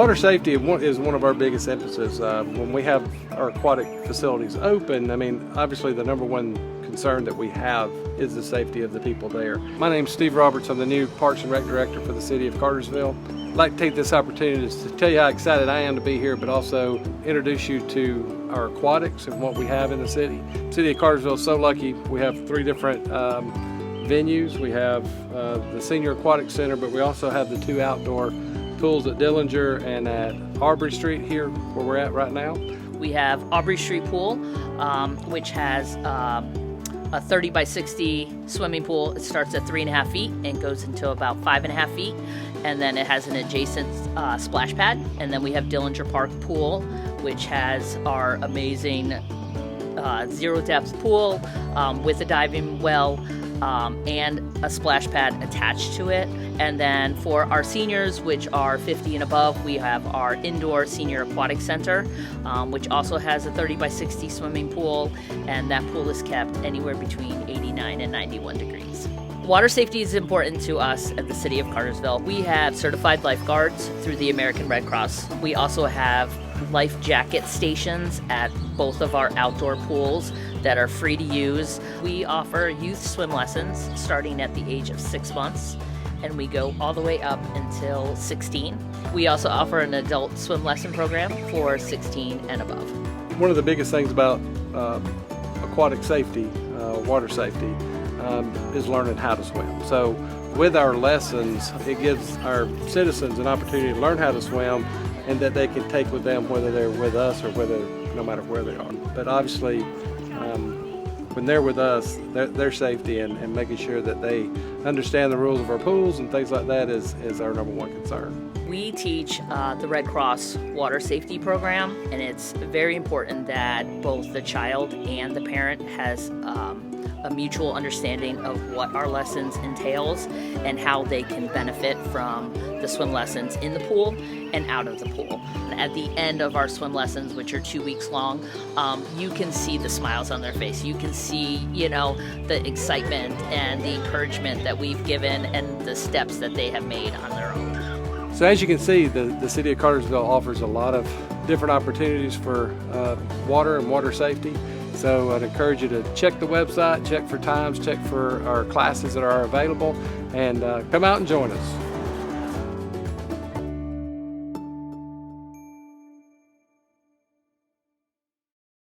Water safety is one of our biggest emphasis. When we have our aquatic facilities open, I mean, obviously the number one concern that we have is the safety of the people there. My name's Steve Roberts. I'm the new Parks and Rec Director for the City of Cartersville. I'd like to take this opportunity to tell you how excited I am to be here, but also introduce you to our aquatics and what we have in the city. City of Cartersville is so lucky. We have 3 different venues. We have the Senior Aquatic Center, but we also have the 2 outdoor pools at Dillinger and at Aubrey Street here where we're at right now. We have Aubrey Street Pool, which has a 30 by 60 swimming pool. It starts at 3.5 feet and goes into about 5.5 feet. And then it has an adjacent splash pad. And then we have Dillinger Park Pool, which has our amazing zero depth pool with a diving well and a splash pad attached to it. And then for our seniors, which are 50 and above, we have our indoor senior aquatic center, which also has a 30 by 60 swimming pool, and that pool is kept anywhere between 89 and 91 degrees. Water safety is important to us at the City of Cartersville. We have certified lifeguards through the American Red Cross. We also have life jacket stations at both of our outdoor pools that are free to use. We offer youth swim lessons starting at the age of 6 months, and we go all the way up until 16. We also offer an adult swim lesson program for 16 and above. One of the biggest things about aquatic safety, water safety, is learning how to swim. So with our lessons, it gives our citizens an opportunity to learn how to swim, and that they can take with them whether they're with us or no matter where they are. But obviously, when they're with us, their safety and making sure that they understand the rules of our pools and things like that is our number one concern. We teach the Red Cross water safety program, and it's very important that both the child and the parent has a mutual understanding of what our lessons entails and how they can benefit from the swim lessons in the pool and out of the pool. At the end of our swim lessons, which are 2 weeks long, you can see the smiles on their face. You can see, the excitement and the encouragement that we've given and the steps that they have made on their own. So as you can see, the City of Cartersville offers a lot of different opportunities for water and water safety. So I'd encourage you to check the website, check for times, check for our classes that are available, and come out and join us.